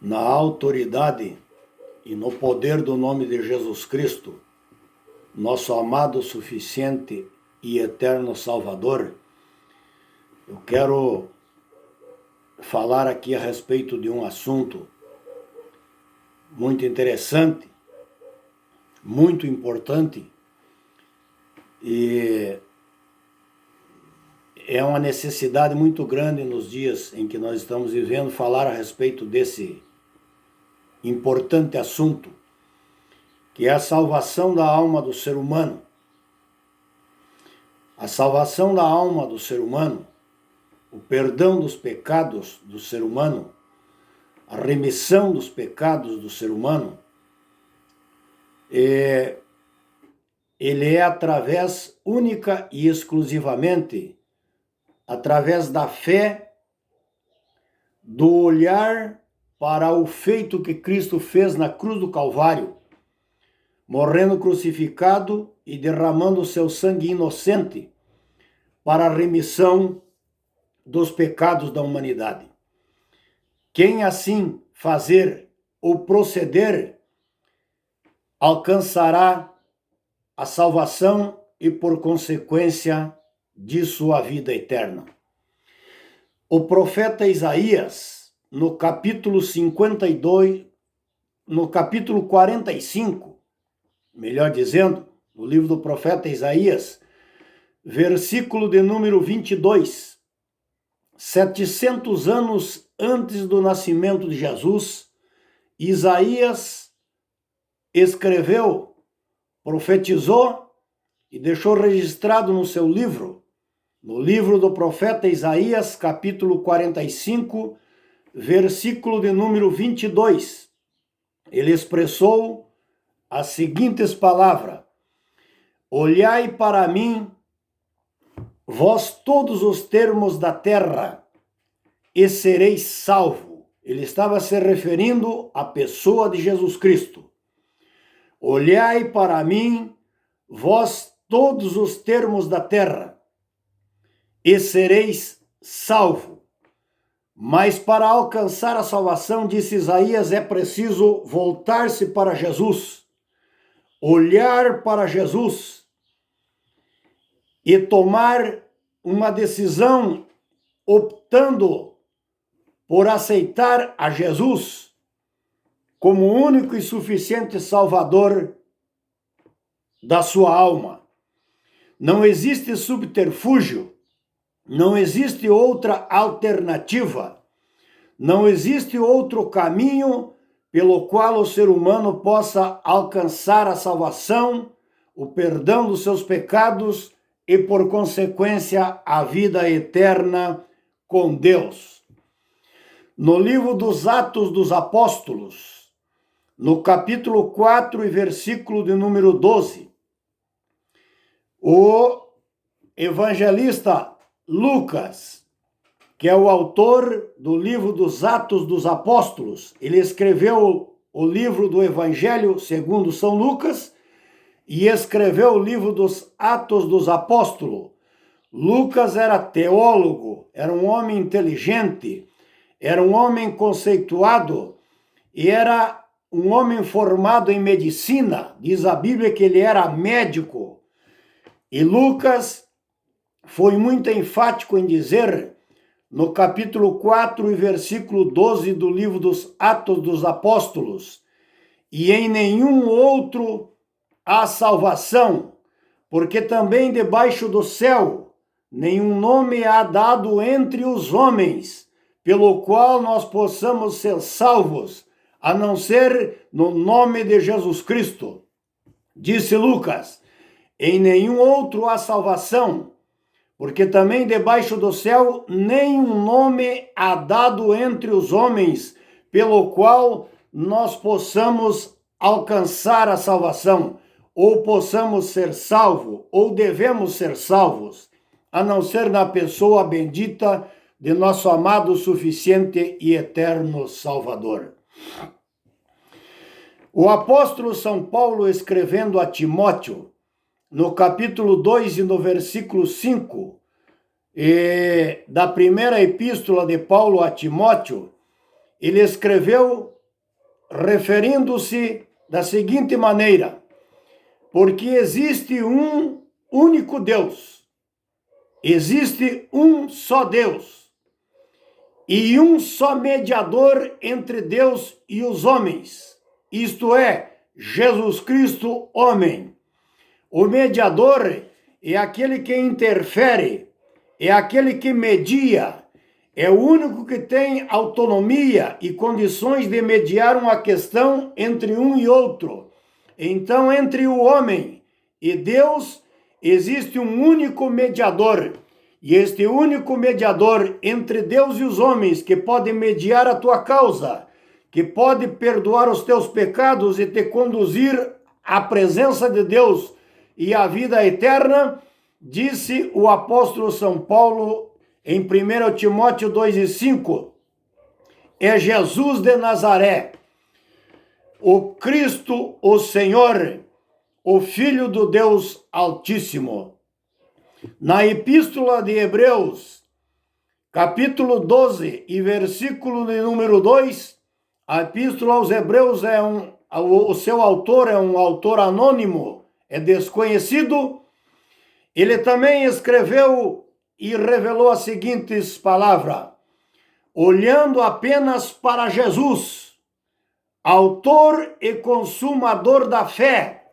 na autoridade e no poder do nome de Jesus Cristo, nosso amado, suficiente e eterno Salvador, eu quero falar aqui a respeito de um assunto muito interessante, muito importante, e é uma necessidade muito grande nos dias em que nós estamos vivendo falar a respeito desse importante assunto, que é a salvação da alma do ser humano. A salvação da alma do ser humano, o perdão dos pecados do ser humano, a remissão dos pecados do ser humano, ele é através, única e exclusivamente, através da fé, do olhar para o feito que Cristo fez na cruz do Calvário, morrendo crucificado e derramando o seu sangue inocente para a remissão dos pecados da humanidade. Quem assim fazer ou proceder, alcançará a salvação e, por consequência disso, a vida eterna. O profeta Isaías, no capítulo 52, no capítulo 45, melhor dizendo, no livro do profeta Isaías, versículo de número 22, 700 anos antes do nascimento de Jesus, Isaías escreveu, profetizou e deixou registrado no seu livro, no livro do profeta Isaías, capítulo 45, versículo de número 22. Ele expressou as seguintes palavras: olhai para mim, vós todos os termos da terra, e sereis salvo. Ele estava se referindo à pessoa de Jesus Cristo. Olhai para mim, vós todos os termos da terra, e sereis salvo. Mas para alcançar a salvação, disse Isaías, é preciso voltar-se para Jesus, olhar para Jesus e tomar uma decisão optando por aceitar a Jesus como o único e suficiente Salvador da sua alma. Não existe subterfúgio, não existe outra alternativa, não existe outro caminho pelo qual o ser humano possa alcançar a salvação, o perdão dos seus pecados e, por consequência, a vida eterna com Deus. No livro dos Atos dos Apóstolos, no capítulo 4 e versículo de número 12, o evangelista Lucas, que é o autor do livro dos Atos dos Apóstolos, ele escreveu o livro do Evangelho segundo São Lucas e escreveu o livro dos Atos dos Apóstolos. Lucas era teólogo, era um homem inteligente, era um homem conceituado e era um homem formado em medicina. Diz a Bíblia que ele era médico. E Lucas foi muito enfático em dizer, no capítulo 4 e versículo 12 do livro dos Atos dos Apóstolos, e em nenhum outro há salvação, porque também debaixo do céu nenhum nome há dado entre os homens, pelo qual nós possamos ser salvos, a não ser no nome de Jesus Cristo. Disse Lucas, em nenhum outro há salvação, porque também debaixo do céu nenhum nome há dado entre os homens, pelo qual nós possamos alcançar a salvação, ou possamos ser salvos, ou devemos ser salvos, a não ser na pessoa bendita de nosso amado, suficiente e eterno Salvador. O apóstolo São Paulo, escrevendo a Timóteo, no capítulo 2 e no versículo 5, da primeira epístola de Paulo a Timóteo, ele escreveu referindo-se da seguinte maneira: porque existe um único Deus, existe um só Deus, e um só mediador entre Deus e os homens, isto é, Jesus Cristo, homem. O mediador é aquele que interfere, é aquele que media, é o único que tem autonomia e condições de mediar uma questão entre um e outro. Então, entre o homem e Deus, existe um único mediador. E este único mediador entre Deus e os homens, que pode mediar a tua causa, que pode perdoar os teus pecados e te conduzir à presença de Deus e à vida eterna, disse o apóstolo São Paulo em 1 Timóteo 2,5, é Jesus de Nazaré, o Cristo, o Senhor, o Filho do Deus Altíssimo. Na Epístola de Hebreus, capítulo 12 e versículo de número 2, a Epístola aos Hebreus o seu autor é um autor anônimo, é desconhecido. Ele também escreveu e revelou as seguintes palavras: olhando apenas para Jesus, autor e consumador da fé,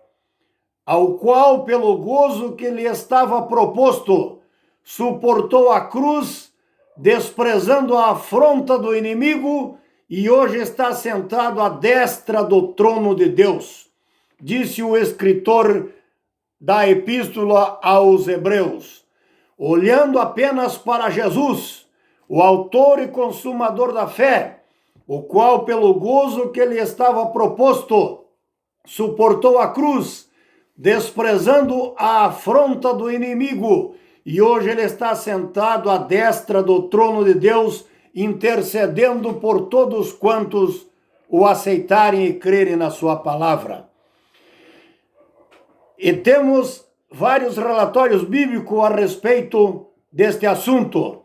ao qual, pelo gozo que lhe estava proposto, suportou a cruz, desprezando a afronta do inimigo, e hoje está sentado à destra do trono de Deus. Disse o escritor da Epístola aos Hebreus, olhando apenas para Jesus, o autor e consumador da fé, o qual, pelo gozo que lhe estava proposto, suportou a cruz, desprezando a afronta do inimigo, e hoje ele está sentado à destra do trono de Deus, intercedendo por todos quantos o aceitarem e crerem na sua palavra. E temos vários relatórios bíblicos a respeito deste assunto,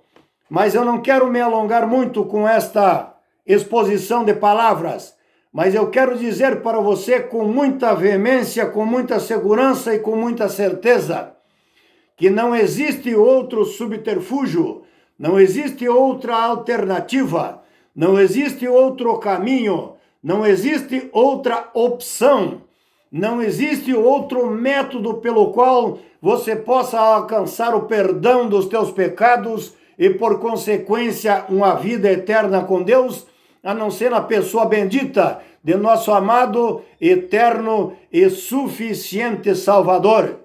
mas eu não quero me alongar muito com esta exposição de palavras, mas eu quero dizer para você com muita veemência, com muita segurança e com muita certeza, que não existe outro subterfúgio, não existe outra alternativa, não existe outro caminho, não existe outra opção, não existe outro método pelo qual você possa alcançar o perdão dos teus pecados e, por consequência, uma vida eterna com Deus, a não ser a pessoa bendita de nosso amado, eterno e suficiente Salvador.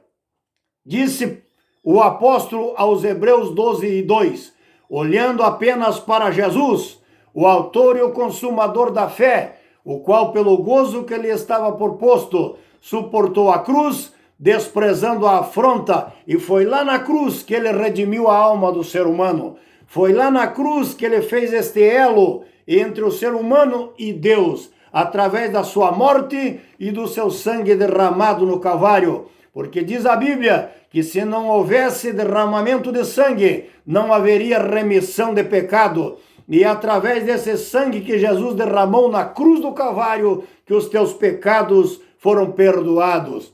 Disse o apóstolo aos Hebreus 12:2, olhando apenas para Jesus, o autor e o consumador da fé, o qual, pelo gozo que lhe estava proposto, suportou a cruz, desprezando a afronta, e foi lá na cruz que ele redimiu a alma do ser humano. Foi lá na cruz que ele fez este elo entre o ser humano e Deus, através da sua morte e do seu sangue derramado no Calvário. Porque diz a Bíblia que se não houvesse derramamento de sangue, não haveria remissão de pecado. E é através desse sangue que Jesus derramou na cruz do Calvário que os teus pecados foram perdoados.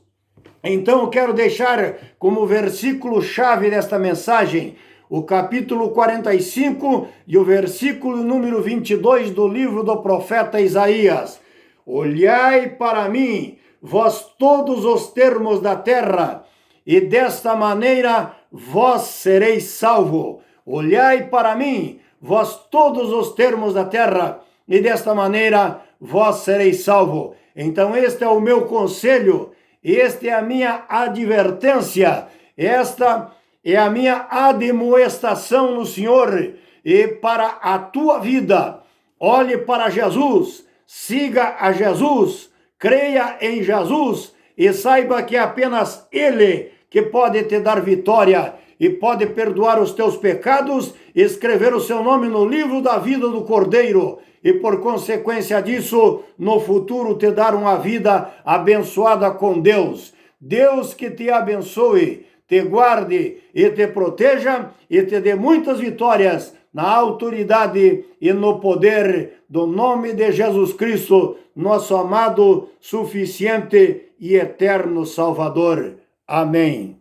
Então eu quero deixar como versículo-chave desta mensagem o capítulo 45 e o versículo número 22 do livro do profeta Isaías. Olhai para mim, vós todos os termos da terra, e desta maneira vós sereis salvo. Olhai para mim, vós todos os termos da terra, e desta maneira vós sereis salvo. Então este é o meu conselho, esta é a minha advertência, esta é a minha admoestação no Senhor e para a tua vida. Olhe para Jesus, siga a Jesus, creia em Jesus e saiba que é apenas Ele que pode te dar vitória e pode perdoar os teus pecados, escrever o seu nome no livro da vida do Cordeiro e, por consequência disso, no futuro te dar uma vida abençoada com Deus. Deus que te abençoe, te guarde e te proteja e te dê muitas vitórias na autoridade e no poder do nome de Jesus Cristo, nosso amado, suficiente e eterno Salvador. Amém.